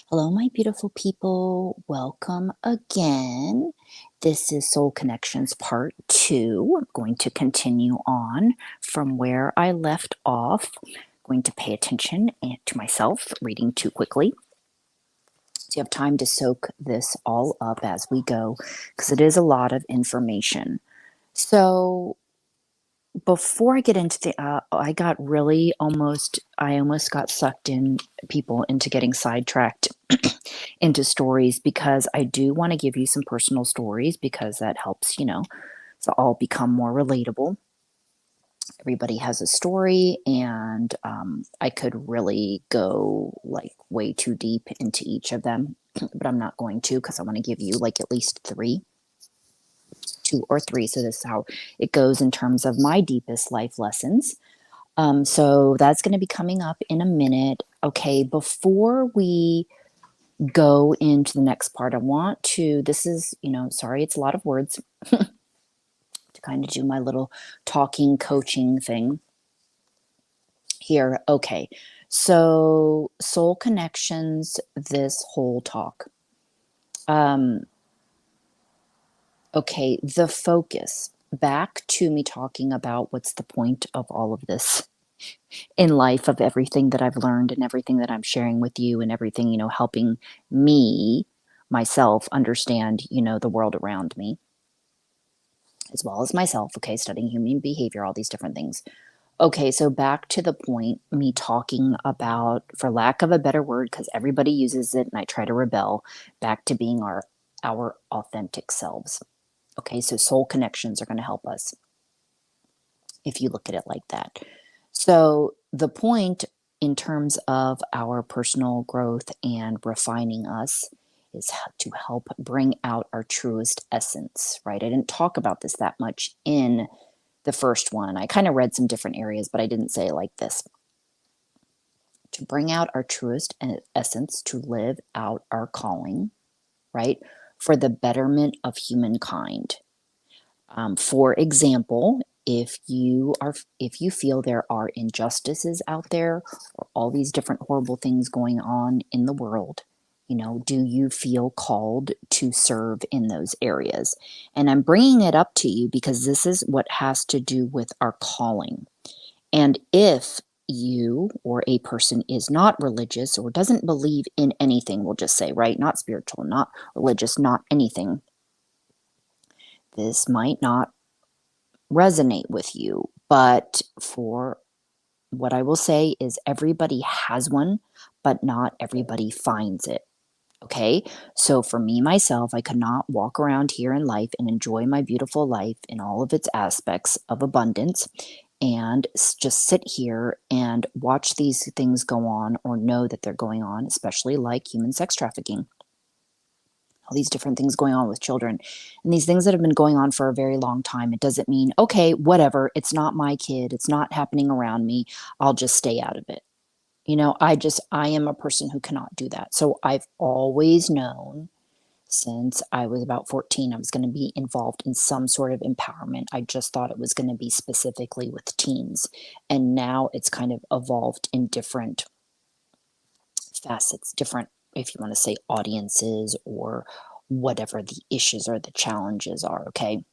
Hello, my beautiful people. Welcome again. This is Soul Connections Part 2. I'm going to continue on from where I left off. I'm going to pay attention to myself, reading too quickly. So you have time to soak this all up as we go, because it is a lot of information. So before I get into I almost got sucked in people into getting sidetracked into stories because I do want to give you some personal stories because that helps, to all become more relatable. Everybody has a story, and I could really go like way too deep into each of them, but I'm not going to because I want to give you like at least two or three. So this is how it goes in terms of my deepest life lessons. So that's going to be coming up in a minute. Okay, before we go into the next part, this is, sorry, it's a lot of words to kind of do my little talking coaching thing here. Okay, so soul connections, this whole talk. Okay, the focus, back to me talking about what's the point of all of this in life, of everything that I've learned and everything that I'm sharing with you and everything, helping me, myself, understand, the world around me, as well as myself, okay, studying human behavior, all these different things. Okay, so back to the point, me talking about, for lack of a better word, because everybody uses it and I try to rebel, back to being our authentic selves. Okay, so soul connections are going to help us if you look at it like that. So the point in terms of our personal growth and refining us is to help bring out our truest essence, right? I didn't talk about this that much in the first one. I kind of read some different areas, but I didn't say it like this. To bring out our truest essence, to live out our calling, right? For the betterment of humankind. For example, if you feel there are injustices out there or all these different horrible things going on in the world, do you feel called to serve in those areas? And I'm bringing it up to you because this is what has to do with our calling. And if you or a person is not religious or doesn't believe in anything, we'll just say, right? Not spiritual, not religious, not anything. This might not resonate with you. But for what I will say is everybody has one, but not everybody finds it. Okay. So for me, myself, I could not walk around here in life and enjoy my beautiful life in all of its aspects of abundance and just sit here and watch these things go on or know that they're going on, especially like human sex trafficking, all these different things going on with children, and these things that have been going on for a very long time. It doesn't mean, okay, whatever, it's not my kid, it's not happening around me, I'll just stay out of it. I am a person who cannot do that. So I've always known since I was about 14, I was going to be involved in some sort of empowerment. I just thought it was going to be specifically with teens. And now it's kind of evolved in different facets, different, if you want to say, audiences or whatever the issues or the challenges are. Okay.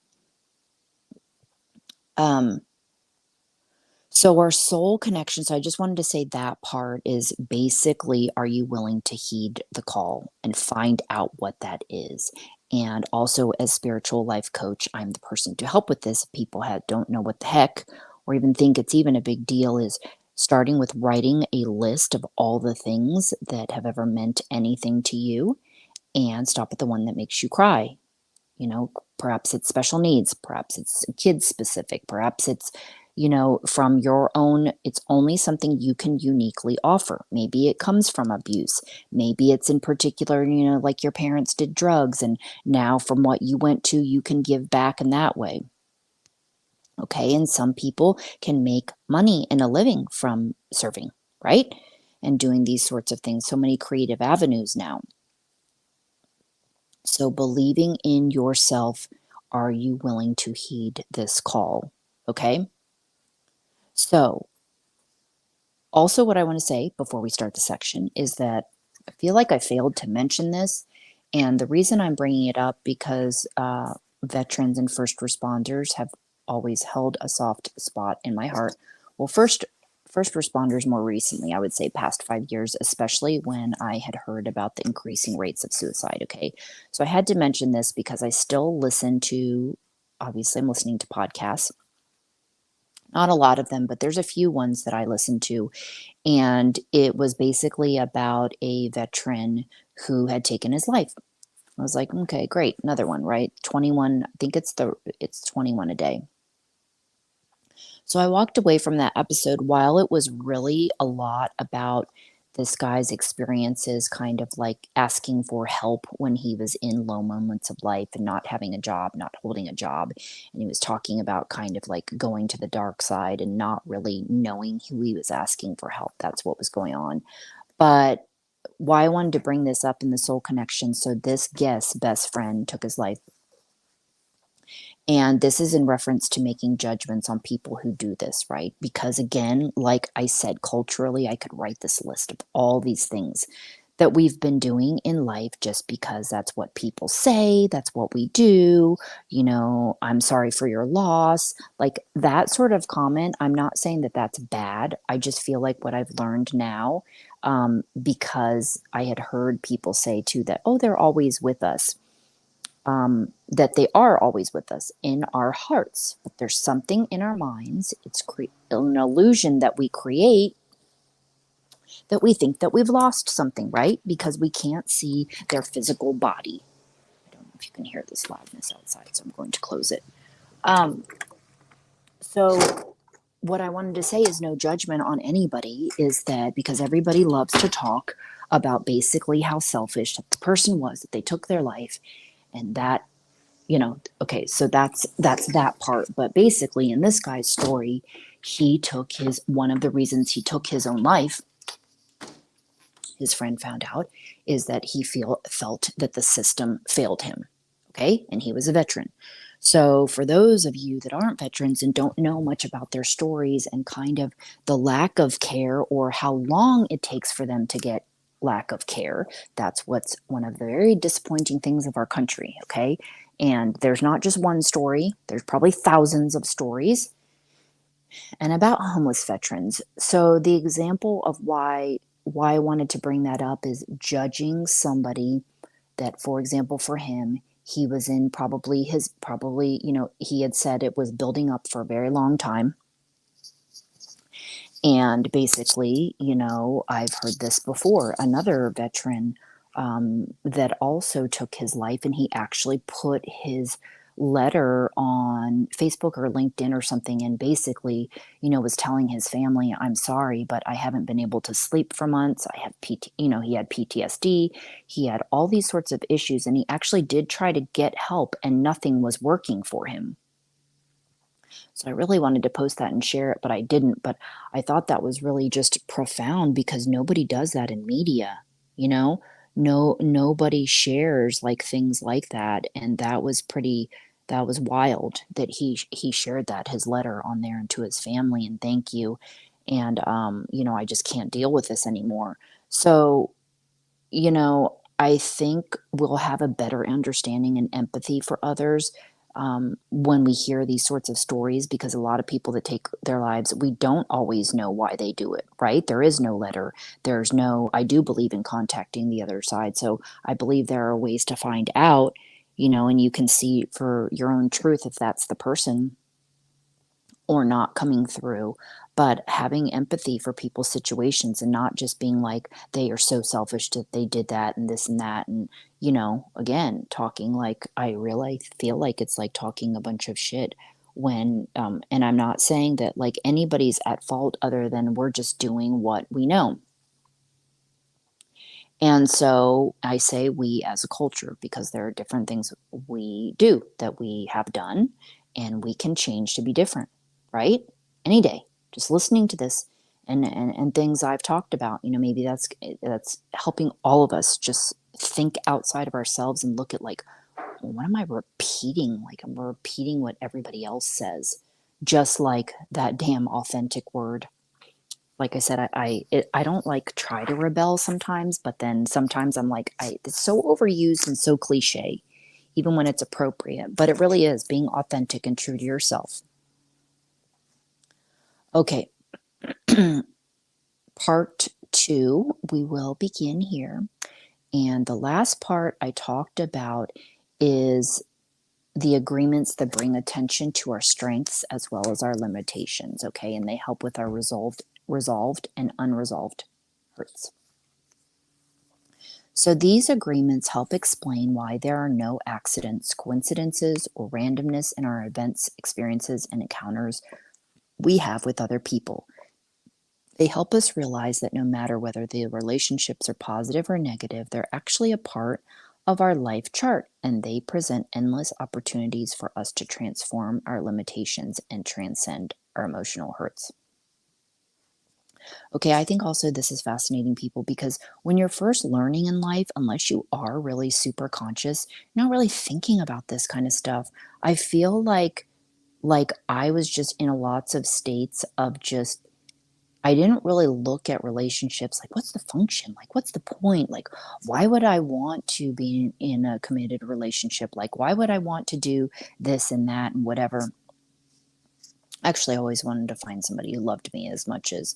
So our soul connection, so I just wanted to say that part is basically, are you willing to heed the call and find out what that is? And also, as spiritual life coach, I'm the person to help with this. People don't know what the heck, or even think it's even a big deal, is starting with writing a list of all the things that have ever meant anything to you, and stop at the one that makes you cry. Perhaps it's special needs, perhaps it's kids specific, perhaps it's, from your own, it's only something you can uniquely offer. Maybe it comes from abuse. Maybe it's in particular, like your parents did drugs, and now from what you went to, you can give back in that way. Okay. And some people can make money and a living from serving, right? And doing these sorts of things. So many creative avenues now. So believing in yourself, are you willing to heed this call? Okay. So also what I want to say before we start the section is that I feel like I failed to mention this. And the reason I'm bringing it up because veterans and first responders have always held a soft spot in my heart. Well, first responders more recently, I would say past 5 years, especially when I had heard about the increasing rates of suicide. Okay. So I had to mention this because I still listen to, obviously, I'm listening to podcasts. Not a lot of them, but there's a few ones that I listen to, and it was basically about a veteran who had taken his life. I was like, okay, great, another one, right? 21, I think it's 21 a day. So I walked away from that episode. While it was really a lot about this guy's experiences, kind of like asking for help when he was in low moments of life and not having a job, not holding a job. And he was talking about kind of like going to the dark side and not really knowing who he was asking for help. That's what was going on. But why I wanted to bring this up in the soul connection. So this guest's best friend took his life. And this is in reference to making judgments on people who do this, right? Because again, like I said, culturally, I could write this list of all these things that we've been doing in life just because that's what people say, that's what we do. I'm sorry for your loss. Like that sort of comment, I'm not saying that that's bad. I just feel like what I've learned now, because I had heard people say too that, oh, they're always with us, that they are always with us in our hearts, but there's something in our minds. It's an illusion that we create, that we think that we've lost something, right? Because we can't see their physical body. I don't know if you can hear this loudness outside, so I'm going to close it. So what I wanted to say is no judgment on anybody, is that because everybody loves to talk about basically how selfish the person was, that they took their life, and that, okay, so that's that part. But basically in this guy's story, one of the reasons he took his own life, his friend found out, is that he felt that the system failed him. Okay. And he was a veteran. So for those of you that aren't veterans and don't know much about their stories and kind of the lack of care or how long it takes for them to get lack of care, that's what's one of the very disappointing things of our country. Okay. And there's not just one story, there's probably thousands of stories, and about homeless veterans. So the example of why I wanted to bring that up is judging somebody that, for example, for him, he was in he had said it was building up for a very long time. And basically, I've heard this before. Another veteran that also took his life, and he actually put his letter on Facebook or LinkedIn or something, and basically, was telling his family, I'm sorry, but I haven't been able to sleep for months. I have he had PTSD. He had all these sorts of issues, and he actually did try to get help, and nothing was working for him. So I really wanted to post that and share it, but I didn't. But I thought that was really just profound because nobody does that in media, you know? No, nobody shares like things like that. And that was wild that he shared that, his letter on there, and to his family, and thank you. And I just can't deal with this anymore. So, I think we'll have a better understanding and empathy for others when we hear these sorts of stories, because a lot of people that take their lives, we don't always know why they do it, right? There is no letter. I do believe in contacting the other side. So I believe there are ways to find out, and you can see for your own truth if that's the person or not coming through. But having empathy for people's situations and not just being like they are so selfish that they did that and this and that, and again, talking like, I really feel like it's like talking a bunch of shit when and I'm not saying that like anybody's at fault, other than we're just doing what we know. And so I say we as a culture, because there are different things we do that we have done, and we can change to be different, right? Any day. Just listening to this and things I've talked about, maybe that's helping all of us just think outside of ourselves and look at like, well, what am I repeating? Like, I'm repeating what everybody else says, just like that damn authentic word. like I said, I don't like try to rebel sometimes, but then sometimes I'm like, it's so overused and so cliche, even when it's appropriate. But it really is being authentic and true to yourself. Okay, part two, we will begin here. And the last part I talked about is the agreements that bring attention to our strengths as well as our limitations, okay? And they help with our resolved and unresolved hurts. So these agreements help explain why there are no accidents, coincidences, or randomness in our events, experiences, and encounters we have with other people. They help us realize that no matter whether the relationships are positive or negative, they're actually a part of our life chart, and they present endless opportunities for us to transform our limitations and transcend our emotional hurts. Okay, I think also this is fascinating, people, because when you're first learning in life, unless you are really super conscious, you're not really thinking about this kind of stuff. I feel like I was just in lots of states of just I didn't really look at relationships like, what's the function? Like, what's the point? Like, why would I want to be in a committed relationship? Like, why would I want to do this and that and whatever? Actually, I always wanted to find somebody who loved me as much as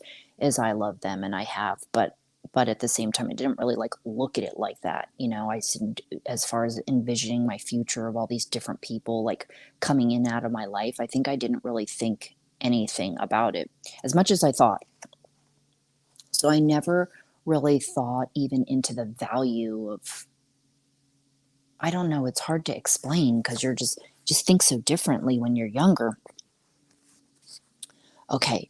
I love them, and I have. But at the same time, I didn't really like look at it like that. You know, I didn't, as far as envisioning my future of all these different people like coming in and out of my life. I think I didn't really think anything about it as much as I thought. So I never really thought even into the value of, I don't know, it's hard to explain because you're just think so differently when you're younger. Okay.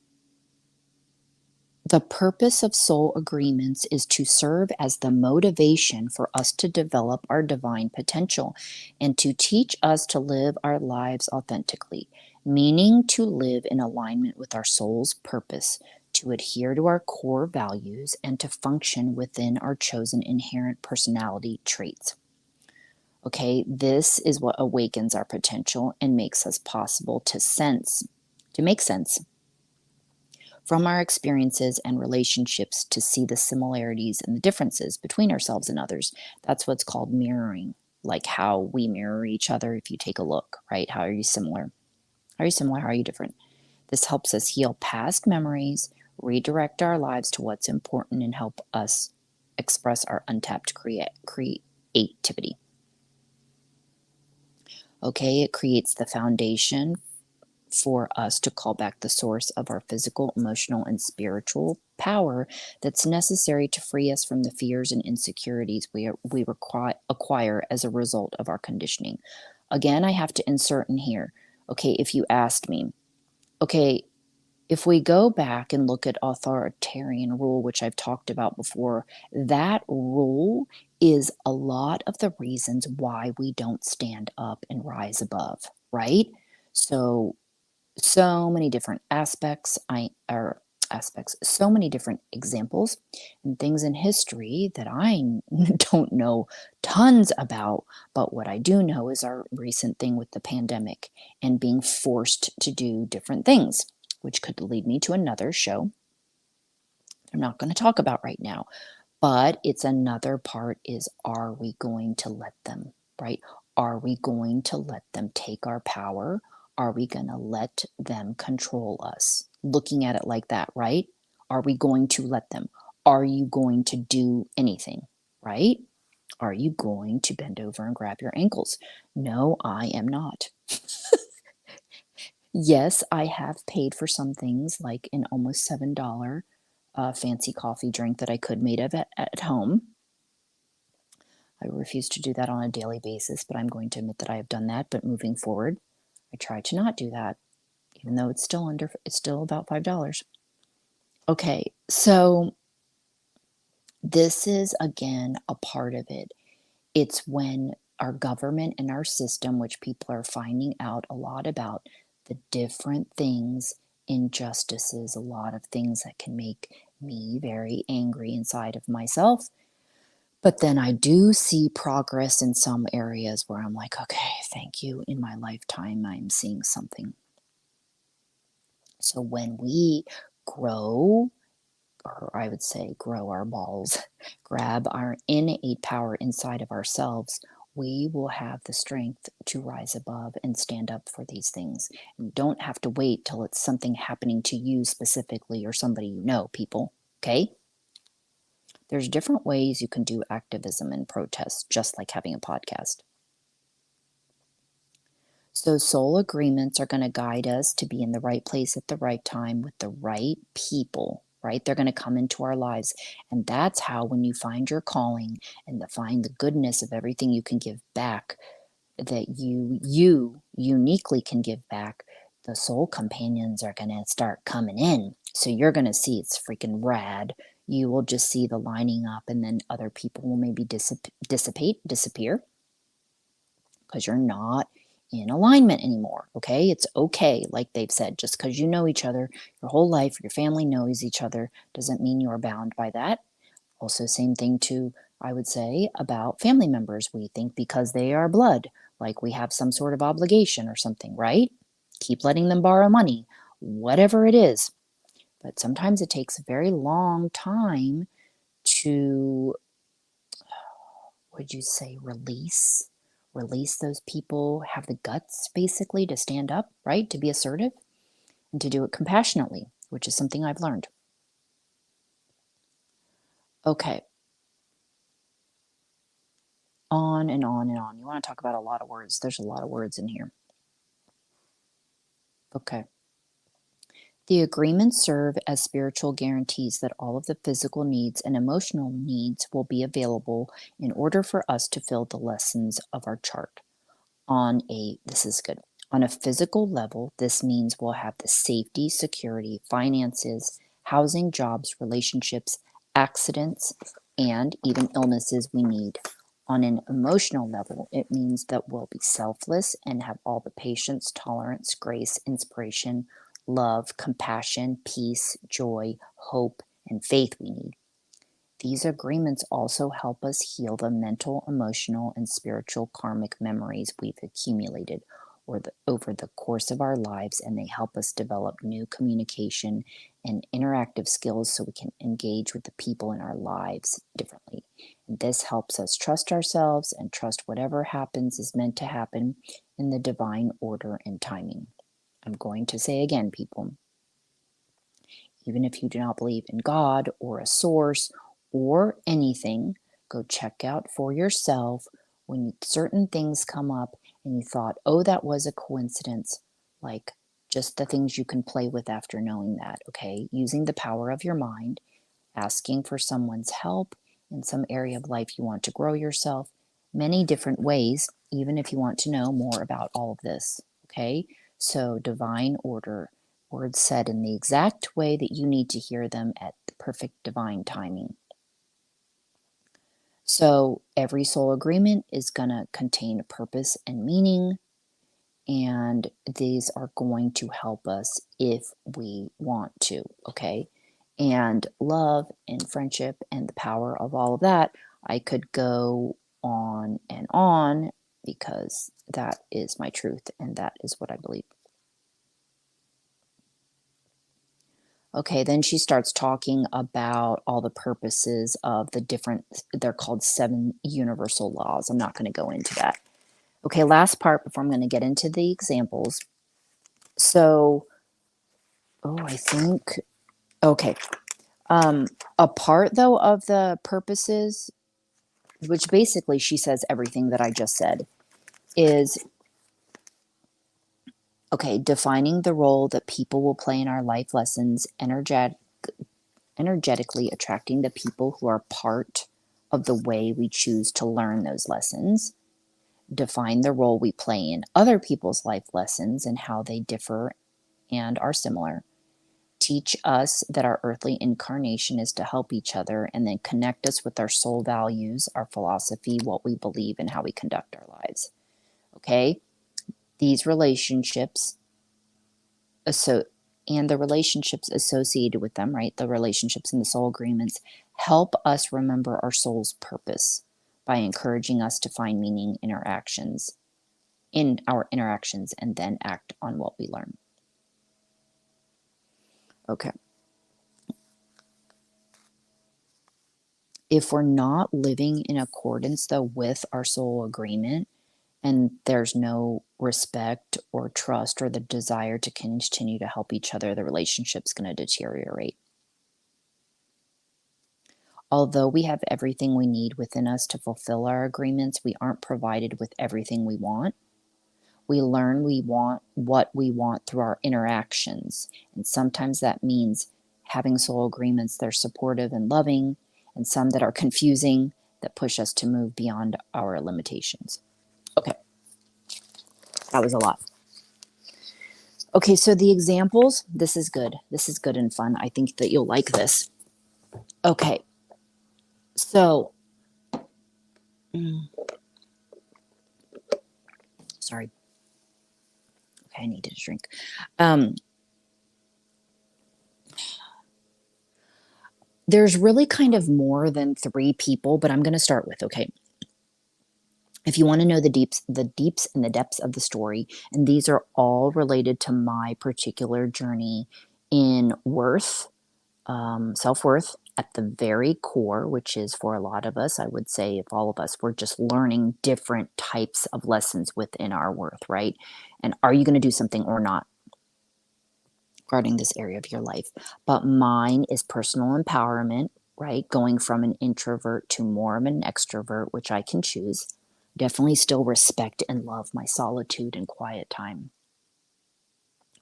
The purpose of soul agreements is to serve as the motivation for us to develop our divine potential and to teach us to live our lives authentically, meaning to live in alignment with our soul's purpose, to adhere to our core values, and to function within our chosen inherent personality traits. Okay, this is what awakens our potential and makes us possible to make sense from our experiences and relationships, to see the similarities and the differences between ourselves and others. That's what's called mirroring, like how we mirror each other. If you take a look, right? How are you similar? How are you similar? How are you different? This helps us heal past memories, redirect our lives to what's important, and help us express our untapped creativity. Okay, it creates the foundation for us to call back the source of our physical, emotional, and spiritual power that's necessary to free us from the fears and insecurities we acquire as a result of our conditioning. Again, I have to insert in here, okay, if you asked me, okay, if we go back and look at authoritarian rule, which I've talked about before, that rule is a lot of the reasons why we don't stand up and rise above, right? So so many different aspects, so many different examples and things in history that I don't know tons about. But what I do know is our recent thing with the pandemic and being forced to do different things, which could lead me to another show I'm not going to talk about right now. But it's another part is, are we going to let them, right? Are we going to let them take our power? Are we going to let them control us? Looking at it like that, right? Are we going to let them? Are you going to do anything, right? Are you going to bend over and grab your ankles? No, I am not. Yes, I have paid for some things like an almost $7 fancy coffee drink that I could made of it at home. I refuse to do that on a daily basis, but I'm going to admit that I have done that. But moving forward, I try to not do that, even though it's still about $5. Okay, so this is again a part of it. It's when our government and our system, which people are finding out a lot about, the different things, injustices, a lot of things that can make me very angry inside of myself. But then I do see progress in some areas where I'm like, okay, thank you. In my lifetime, I'm seeing something. So when we grow or I would say grow our balls, grab our innate power inside of ourselves, we will have the strength to rise above and stand up for these things. And don't have to wait till it's something happening to you specifically or somebody you know, people. Okay? There's different ways you can do activism and protest, just like having a podcast. So soul agreements are going to guide us to be in the right place at the right time with the right people, right? They're going to come into our lives. And that's how, when you find your calling and find the goodness of everything you can give back, that you uniquely can give back, the soul companions are going to start coming in. So you're going to see it's freaking rad. You will just see the lining up, and then other people will maybe disappear, because you're not in alignment anymore. Okay? It's okay, like they've said, just because you know each other your whole life, your family knows each other, doesn't mean you're bound by that. Also, same thing too, I would say, about family members. We think because they are blood, like we have some sort of obligation or something, right? Keep letting them borrow money, whatever it is. But sometimes it takes a very long time to, would you say, release those people, have the guts basically to stand up, right? To be assertive and to do it compassionately, which is something I've learned. Okay. On and on and on. You want to talk about a lot of words. There's a lot of words in here. Okay. The agreements serve as spiritual guarantees that all of the physical needs and emotional needs will be available in order for us to fill the lessons of our chart. This is good. On a physical level, this means we'll have the safety, security, finances, housing, jobs, relationships, accidents, and even illnesses we need. On an emotional level, it means that we'll be selfless and have all the patience, tolerance, grace, inspiration, love, compassion, peace, joy, hope, and faith we need. These agreements also help us heal the mental, emotional, and spiritual karmic memories we've accumulated over the course of our lives, and they help us develop new communication and interactive skills so we can engage with the people in our lives differently. And this helps us trust ourselves and trust whatever happens is meant to happen in the divine order and timing. I'm going to say again, people, even if you do not believe in God or a source or anything, go check out for yourself when certain things come up and you thought, oh, that was a coincidence, like just the things you can play with after knowing that, okay? Using the power of your mind, asking for someone's help in some area of life you want to grow yourself, many different ways, even if you want to know more about all of this, okay? So divine order, words said in the exact way that you need to hear them at the perfect divine timing. So every soul agreement is going to contain a purpose and meaning, and these are going to help us if we want to, okay? And love and friendship and the power of all of that, I could go on and on, because that is my truth and that is what I believe. Okay, then she starts talking about all the purposes of the different, they're called 7 universal laws. I'm not going to go into that. Okay, last part before I'm going to get into the examples. So, I think, okay. A part, though, of the purposes, which basically she says everything that I just said, is, okay, defining the role that people will play in our life lessons, energetically attracting the people who are part of the way we choose to learn those lessons, define the role we play in other people's life lessons and how they differ and are similar, teach us that our earthly incarnation is to help each other, and then connect us with our soul values, our philosophy, what we believe, and how we conduct our lives. Okay? These relationships, and the relationships associated with them, right? The relationships and the soul agreements help us remember our soul's purpose by encouraging us to find meaning in our actions, and then act on what we learn. Okay. if we're not living in accordance, though, with our soul agreement, and there's no respect or trust or the desire to continue to help each other, the relationship's going to deteriorate. Although we have everything we need within us to fulfill our agreements, we aren't provided with everything we want. We learn we want what we want through our interactions. And sometimes that means having soul agreements that are supportive and loving, and some that are confusing, that push us to move beyond our limitations. Okay, that was a lot. Okay, so the examples, this is good. This is good and fun. I think that you'll like this. Okay, so, sorry. Okay, I needed a drink. There's really kind of more than 3 people, but I'm going to start with, okay. If you want to know the deeps and the depths of the story, and these are all related to my particular journey in worth, self-worth at the very core, which is for a lot of us, I would say if all of us were just learning different types of lessons within our worth, right? And are you going to do something or not regarding this area of your life? But mine is personal empowerment, right? Going from an introvert to more of an extrovert, which I can choose. Definitely still respect and love my solitude and quiet time.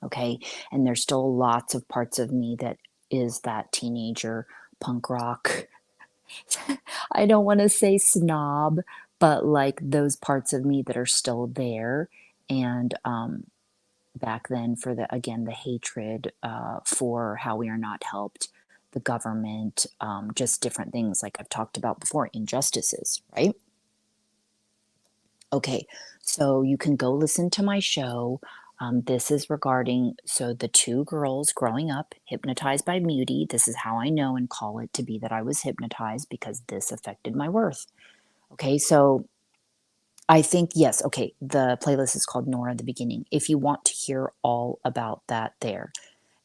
Okay. And there's still lots of parts of me that is that teenager punk rock. I don't want to say snob, but like those parts of me that are still there. And back then, for the hatred for how we are not helped, the government, just different things like I've talked about before, injustices, right? Okay, so you can go listen to my show. This is regarding, so the 2 girls growing up, hypnotized by Muti. This is how I know and call it to be that I was hypnotized because this affected my worth. Okay, so I think, yes, okay, the playlist is called Nora the Beginning. If you want to hear all about that there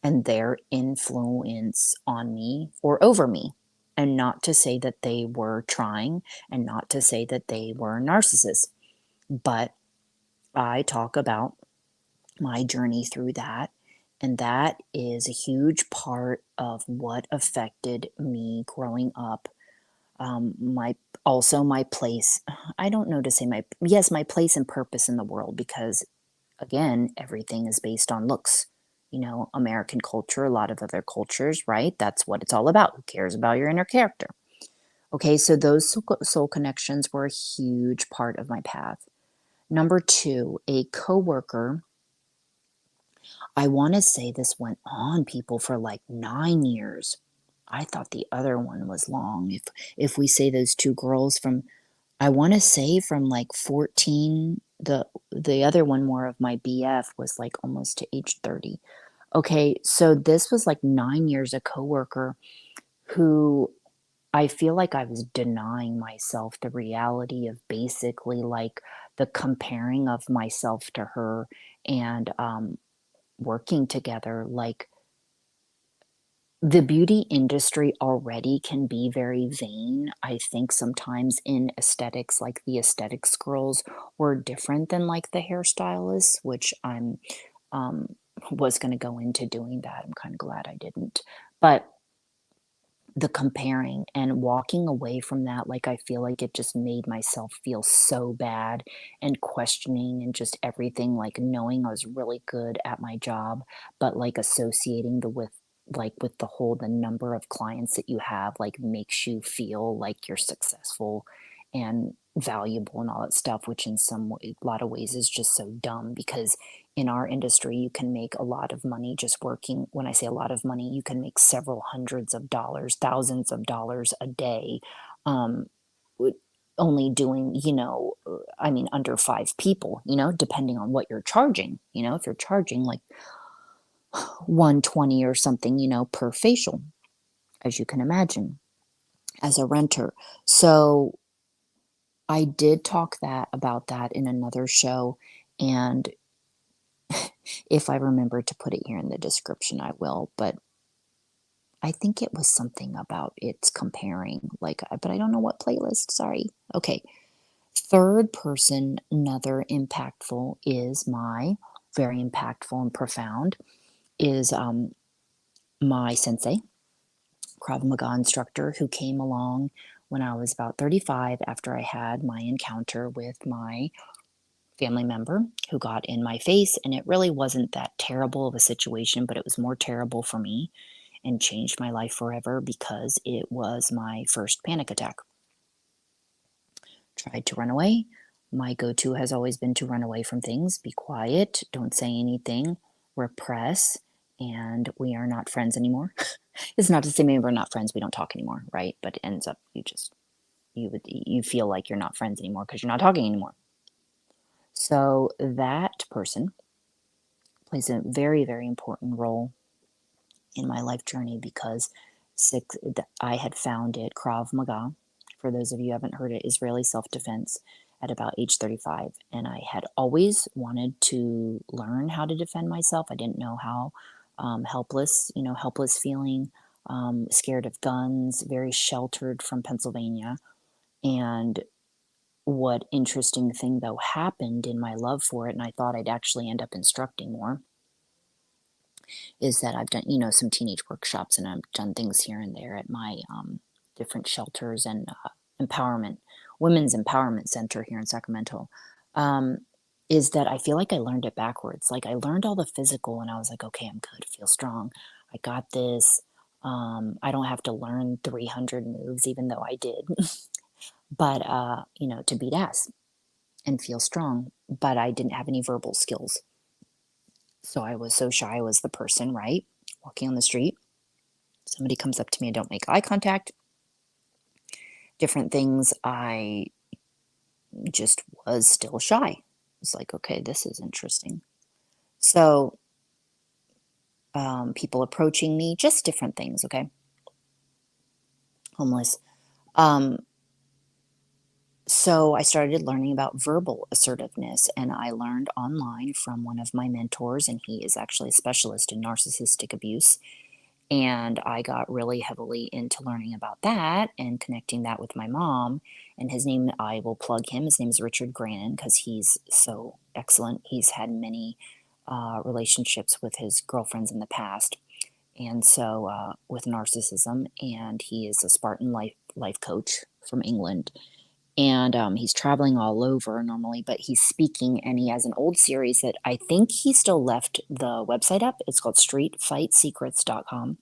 and their influence on me or over me, and not to say that they were trying and not to say that they were narcissists, but I talk about my journey through that. And that is a huge part of what affected me growing up. My also my place, I don't know to say my place and purpose in the world, because again, everything is based on looks. You know, American culture, a lot of other cultures, right? That's what it's all about. Who cares about your inner character? Okay, so those soul connections were a huge part of my path. Number 2, a coworker. I want to say this went on, people, for like 9 years. I thought the other one was long. If we say those 2 girls from, I want to say from like 14, the other one, more of my BF, was like almost to age 30. Okay, so this was like 9 years, a coworker who I feel like I was denying myself the reality of basically like the comparing of myself to her, and working together. Like, the beauty industry already can be very vain. I think sometimes in aesthetics, like the aesthetics girls were different than like the hairstylists, which I'm um, was going to go into doing that. I'm kind of glad I didn't. But the comparing and walking away from that, like I feel like it just made myself feel so bad, and questioning and just everything, like knowing I was really good at my job, but like associating with the whole the number of clients that you have like makes you feel like you're successful and valuable and all that stuff, which in a lot of ways is just so dumb, because in our industry you can make a lot of money just working. When I say a lot of money, you can make several hundreds of dollars, thousands of dollars a day, um, only doing, I mean, under 5 people, depending on what you're charging. If you're charging like 120 or something, per facial, as you can imagine, as a renter. So I did talk about that in another show, and if I remember to put it here in the description, I will. But I think it was something about it's comparing, like, but I don't know what playlist. Sorry. Okay. Third person, another impactful is my very impactful and profound is my sensei, Krav Maga instructor, who came along when I was about 35 after I had my encounter with my family member who got in my face. And it really wasn't that terrible of a situation, but it was more terrible for me and changed my life forever because it was my first panic attack. Tried to run away. My go to has always been to run away from things, be quiet, don't say anything, repress, and we are not friends anymore. It's not to say maybe we're not friends, we don't talk anymore, right? But it ends up you feel like you're not friends anymore because you're not talking anymore. So that person plays a very, very important role in my life journey because I had founded Krav Maga. For those of you who haven't heard it, Israeli self-defense at about age 35. And I had always wanted to learn how to defend myself. I didn't know how. Helpless, helpless feeling, scared of guns, very sheltered from Pennsylvania. And what interesting thing, though, happened in my love for it, and I thought I'd actually end up instructing more, is that I've done, some teenage workshops and I've done things here and there at my different shelters and women's empowerment center here in Sacramento. Um, is that I feel like I learned it backwards. Like I learned all the physical and I was like, okay, I'm good, feel strong. I got this. I don't have to learn 300 moves, even though I did, but, to beat ass and feel strong. But I didn't have any verbal skills. So I was so shy. I was the person, right? Walking on the street. Somebody comes up to me, I don't make eye contact. Different things. I just was still shy. It's like, okay, this is interesting. So, people approaching me, just different things, okay? Homeless. Um, so I started learning about verbal assertiveness, and I learned online from one of my mentors, and he is actually a specialist in narcissistic abuse. And I got really heavily into learning about that and connecting that with my mom. And his name, I will plug him. His name is Richard Grannon because he's so excellent. He's had many relationships with his girlfriends in the past, and so with narcissism. And he is a Spartan life coach from England. And he's traveling all over normally, but he's speaking, and he has an old series that I think he still left the website up. It's called streetfightsecrets.com.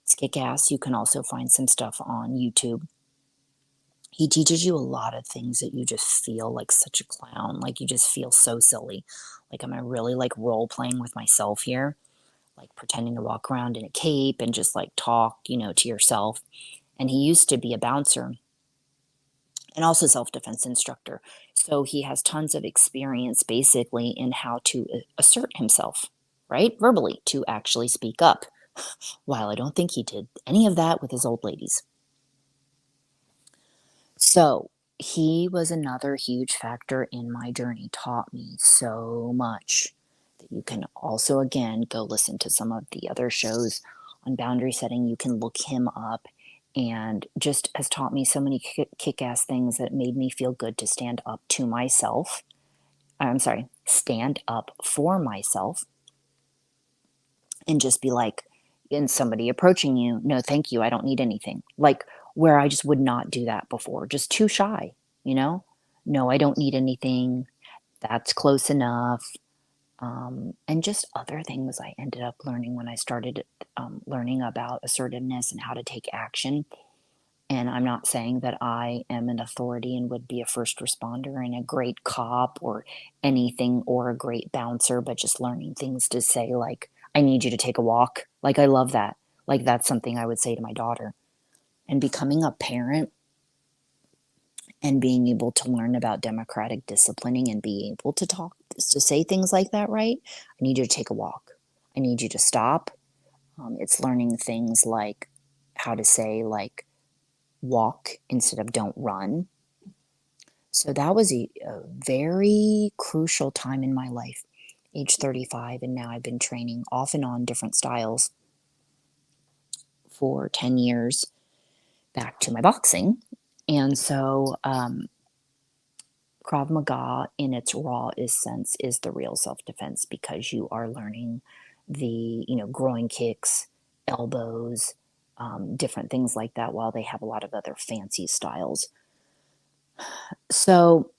It's kick-ass. You can also find some stuff on YouTube. He teaches you a lot of things that you just feel like such a clown. Like you just feel so silly. Like, am I really like role playing with myself here? Like pretending to walk around in a cape and just like talk, to yourself. And he used to be a bouncer and also self-defense instructor. So he has tons of experience basically in how to assert himself, right? Verbally, to actually speak up. While I don't think he did any of that with his old ladies. So he was another huge factor in my journey, taught me so much that you can also, again, go listen to some of the other shows on boundary setting. You can look him up, and just has taught me so many kick-ass things that made me feel good to stand up to myself. I'm sorry, stand up for myself and just be like, and somebody approaching you, no, thank you, I don't need anything. Like where I just would not do that before, just too shy, you know? No, I don't need anything. That's close enough. And just other things I ended up learning when I started learning about assertiveness and how to take action. And I'm not saying that I am an authority and would be a first responder and a great cop or anything or a great bouncer, but just learning things to say, like, I need you to take a walk. Like, I love that. Like, that's something I would say to my daughter. And becoming a parent and being able to learn about democratic disciplining and be able to to say things like that, right? I need you to take a walk. I need you to stop. It's learning things like how to say, like, walk instead of don't run. So that was a very crucial time in my life, age 35, and now I've been training off and on different styles for 10 years back to my boxing. And so Krav Maga in its rawest sense is the real self-defense, because you are learning the, groin kicks, elbows, different things like that, while they have a lot of other fancy styles. So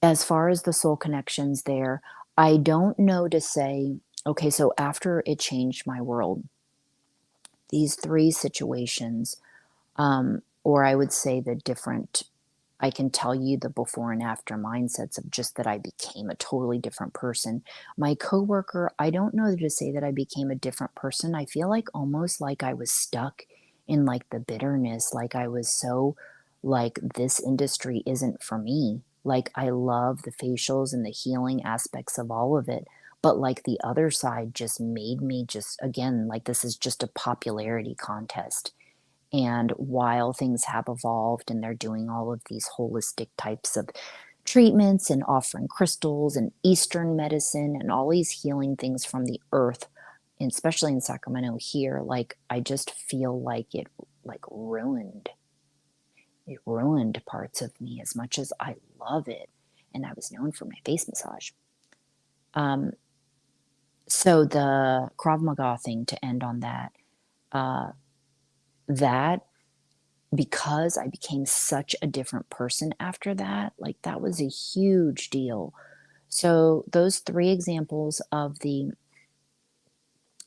as far as the soul connections there, I don't know to say, okay, so after it changed my world, these three situations, or I would say the different, I can tell you the before and after mindsets of just that I became a totally different person. My coworker, I don't know to say that I became a different person. I feel like almost like I was stuck in like the bitterness, like I was so like this industry isn't for me. Like I love the facials and the healing aspects of all of it, but like the other side just made me just again like this is just a popularity contest. And while things have evolved and they're doing all of these holistic types of treatments and offering crystals and Eastern medicine and all these healing things from the earth, and especially in Sacramento here, like I just feel like it ruined parts of me as much as I love it. And I was known for my face massage. Um, so the Krav Maga thing, to end on that, uh, that because I became such a different person after that, like that was a huge deal. So those three examples of the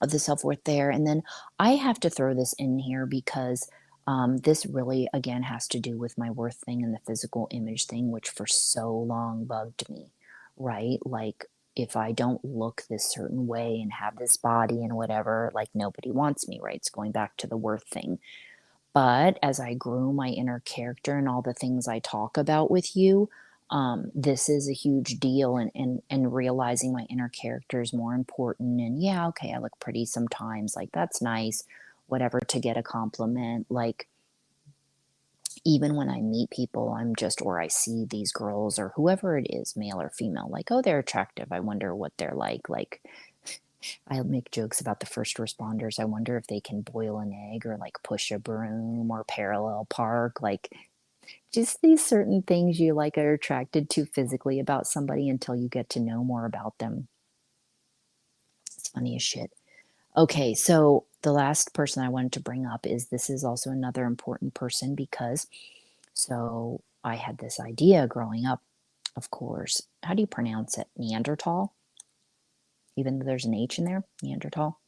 self-worth there. And then I have to throw this in here because this really again has to do with my worth thing and the physical image thing, which for so long bugged me, right? Like if I don't look this certain way and have this body and whatever, like nobody wants me, right? It's going back to the worth thing. But as I grew my inner character and all the things I talk about with you, this is a huge deal. And realizing my inner character is more important. And yeah, okay, I look pretty sometimes. Like, that's nice, whatever, to get a compliment. Like, even when I meet people, I'm just, or I see these girls or whoever it is, male or female, like, oh, they're attractive. I wonder what they're like. Like, I make jokes about the first responders. I wonder if they can boil an egg or like push a broom or parallel park. Like just these certain things you like are attracted to physically about somebody until you get to know more about them. It's funny as shit. Okay, so the last person I wanted to bring up is this is also another important person because so I had this idea growing up, of course. How do you pronounce it? Neanderthal? Even though there's an H in there, Neanderthal?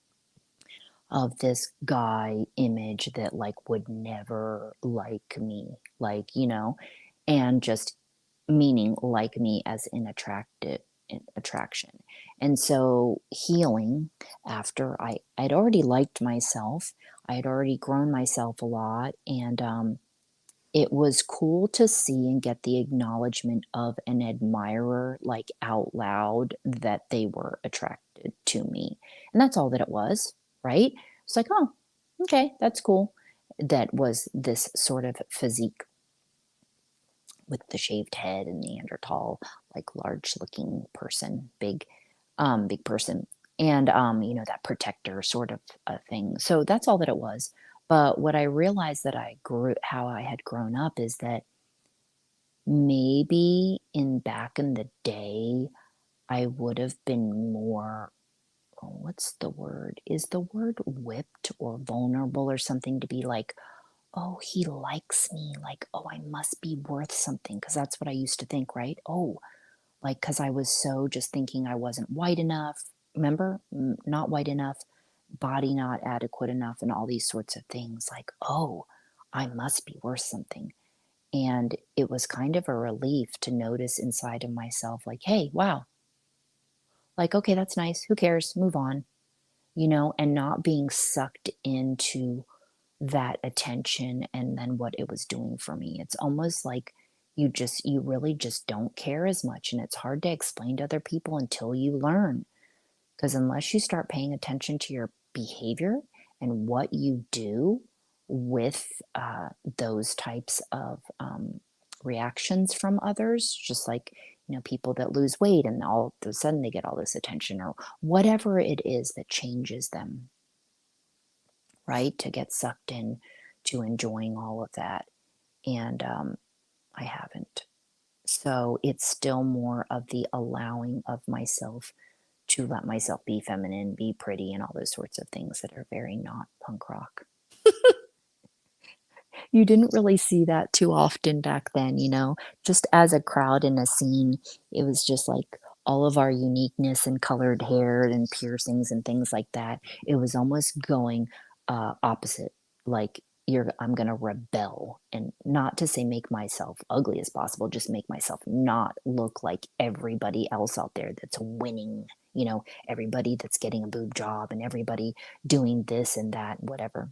Of this guy image that like would never like me, like, and just meaning like me as in attraction. And so healing after I'd already liked myself, I had already grown myself a lot, and it was cool to see and get the acknowledgement of an admirer, like out loud, that they were attracted to me. And that's all that it was, right? It's like, oh, okay, that's cool. That was this sort of physique with the shaved head and Neanderthal, like large looking person, big person. And, that protector sort of thing. So that's all that it was. But what I realized that how I had grown up is that maybe back in the day, I would have been more, oh, what's the word? Is the word whipped or vulnerable or something, to be like, oh, he likes me. Like, oh, I must be worth something. Because that's what I used to think, right? Oh, like, because I was so just thinking I wasn't white enough. Remember? Not white enough, body not adequate enough, and all these sorts of things. Like, oh, I must be worth something. And it was kind of a relief to notice inside of myself, like, hey, wow, like, okay, that's nice. Who cares? Move on, and not being sucked into that attention and then what it was doing for me. It's almost like you really just don't care as much. And it's hard to explain to other people until you learn. Because unless you start paying attention to your behavior and what you do with those types of reactions from others, just like, people that lose weight and all of a sudden they get all this attention, or whatever it is that changes them, right? To get sucked in to enjoying all of that. And I haven't. So it's still more of the allowing of myself to let myself be feminine, be pretty, and all those sorts of things that are very not punk rock. You didn't really see that too often back then, just as a crowd in a scene, it was just like all of our uniqueness and colored hair and piercings and things like that. It was almost going opposite, like I'm gonna rebel, and not to say make myself ugly as possible, just make myself not look like everybody else out there that's winning, everybody that's getting a boob job and everybody doing this and that, whatever.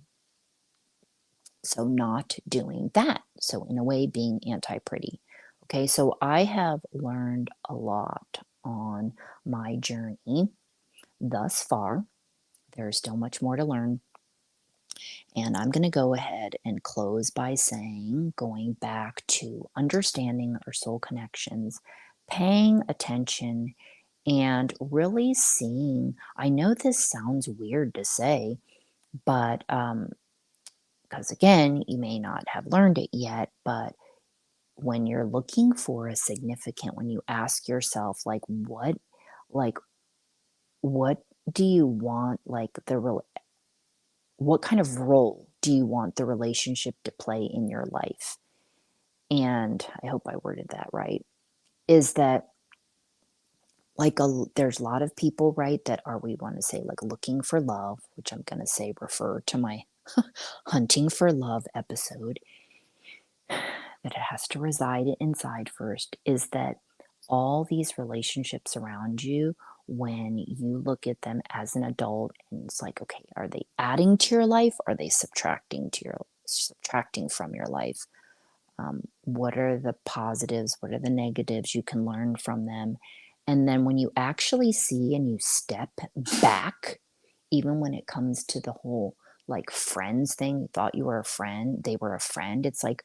So not doing that. So in a way, being anti-pretty. Okay, so I have learned a lot on my journey thus far. There's still much more to learn. And I'm going to go ahead and close by saying, going back to understanding our soul connections, paying attention, and really seeing. I know this sounds weird to say, but because again, you may not have learned it yet, but when you're looking for a significant, when you ask yourself, like, what do you want, like, what kind of role do you want the relationship to play in your life? And I hope I worded that right. Is that there's a lot of people, right, that are, we want to say, like, looking for love, which I'm going to say refer to my hunting for love episode, that it has to reside inside first, is that all these relationships around you, when you look at them as an adult, and it's like, okay, are they adding to your life? Are they subtracting from your life? What are the positives? What are the negatives? You can learn from them. And then when you actually see and you step back, even when it comes to the whole like friends thing, you thought you were a friend, they were a friend. It's like,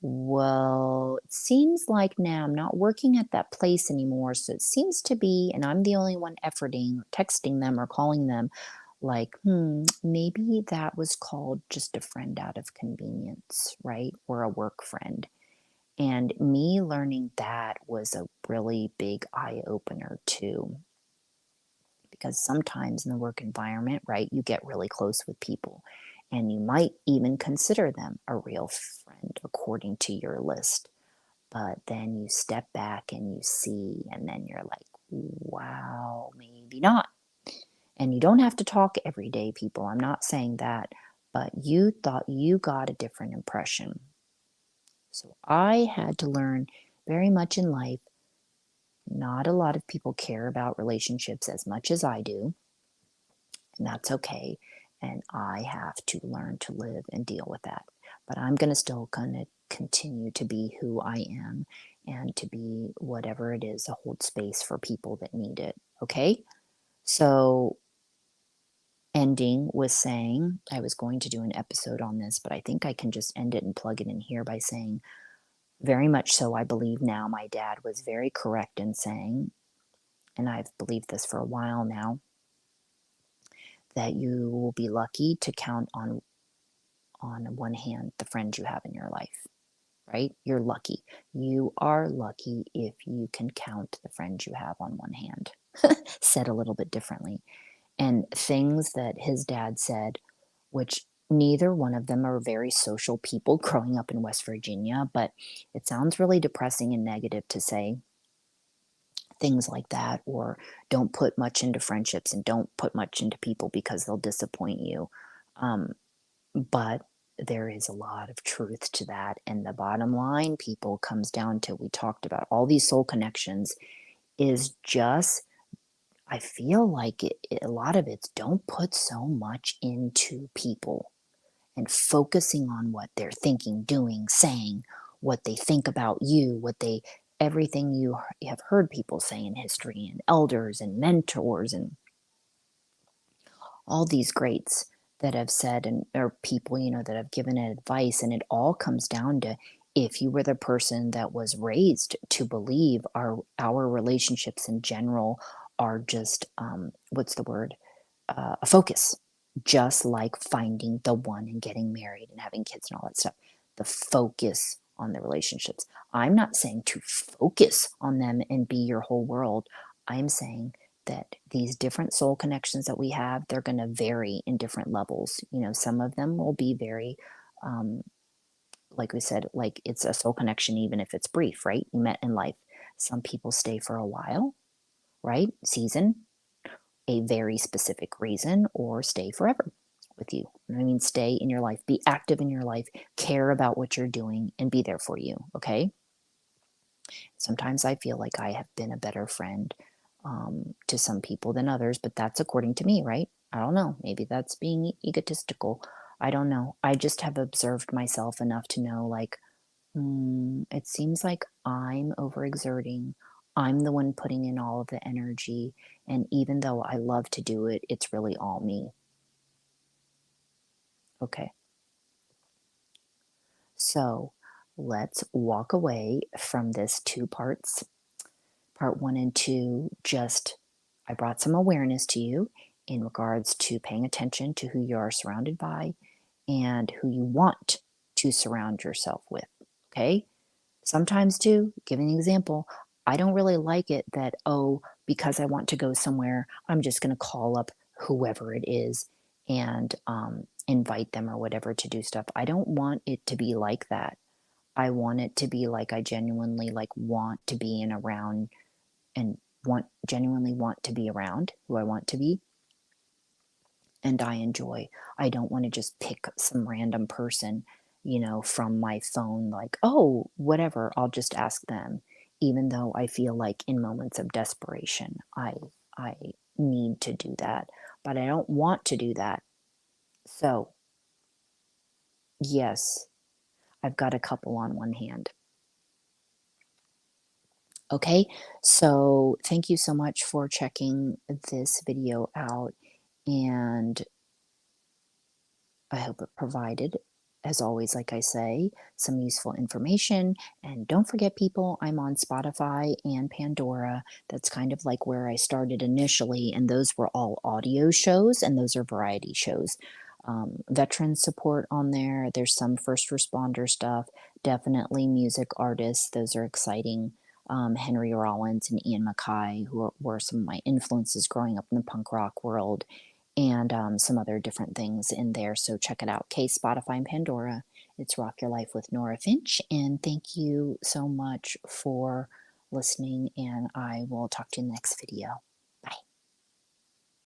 well, it seems like now I'm not working at that place anymore. So it seems to be, and I'm the only one efforting, texting them or calling them, like, maybe that was called just a friend out of convenience, right? Or a work friend. And me learning that was a really big eye opener too. Because sometimes in the work environment, right, you get really close with people and you might even consider them a real friend according to your list. But then you step back and you see, and then you're like, wow, maybe not. And you don't have to talk every day, people. I'm not saying that, but you thought you got a different impression. So I had to learn very much in life. Not a lot of people care about relationships as much as I do, and that's okay. And I have to learn to live and deal with that. But I'm going to still kind of continue to be who I am and to be whatever it is to hold space for people that need it. Okay? So, ending with saying, I was going to do an episode on this, but I think I can just end it and plug it in here by saying, very much so, I believe now my dad was very correct in saying, and I've believed this for a while now, that you will be lucky to count on one hand the friends you have in your life, right? You're lucky. You are lucky if you can count the friends you have on one hand. Said a little bit differently. And things that his dad said, which neither one of them are very social people growing up in West Virginia, but it sounds really depressing and negative to say things like that, or don't put much into friendships and don't put much into people because they'll disappoint you. But there is a lot of truth to that. And the bottom line, people, comes down to, we talked about all these soul connections, is just, I feel like a lot of it's don't put so much into people and focusing on what they're thinking, doing, saying, what they think about you, everything you have heard people say in history, and elders and mentors and all these greats that have said, and or people, that have given advice. And it all comes down to, if you were the person that was raised to believe our relationships in general are just, what's the word, a focus. just like finding the one and getting married and having kids and all that stuff. The focus on the relationships. I'm not saying to focus on them and be your whole world. I'm saying that these different soul connections that we have, they're going to vary in different levels. You know, some of them will be very, like we said, like it's a soul connection, even if it's brief, right? You met in life. Some people stay for a while, right? Season, a very specific reason, or stay forever with you. I mean, stay in your life, be active in your life, care about what you're doing, and be there for you, okay? Sometimes I feel like I have been a better friend to some people than others, but that's according to me, right? I don't know. Maybe that's being egotistical. I don't know. I just have observed myself enough to know, like, it seems like I'm overexerting. I'm the one putting in all of the energy. And even though I love to do it, it's really all me. Okay. So let's walk away from this two parts. Part one and two, just I brought some awareness to you in regards to paying attention to who you are surrounded by and who you want to surround yourself with. Okay. Sometimes, too, give an example. I don't really like it that, oh, because I want to go somewhere, I'm just going to call up whoever it is and invite them or whatever to do stuff. I don't want it to be like that. I want it to be like I genuinely like want to be in around and genuinely want to be around who I want to be and I enjoy. I don't want to just pick some random person, you know, from my phone, like, oh, whatever, I'll just ask them. Even though I feel like in moments of desperation, I need to do that, but I don't want to do that. So, yes, I've got a couple on one hand. Okay, so thank you so much for checking this video out, and I hope it provided, as always, like I say, some useful information. And don't forget, people, I'm on Spotify and Pandora. That's kind of like where I started initially, and those were all audio shows, and those are variety shows. Veteran support on there. There's some first responder stuff. Definitely music artists. Those are exciting. Henry Rollins and Ian MacKaye, who were some of my influences growing up in the punk rock world, and some other different things in there. So check it out. Okay, Spotify and Pandora. It's Rock Your Life with Nora Finch. And thank you so much for listening. And I will talk to you in the next video.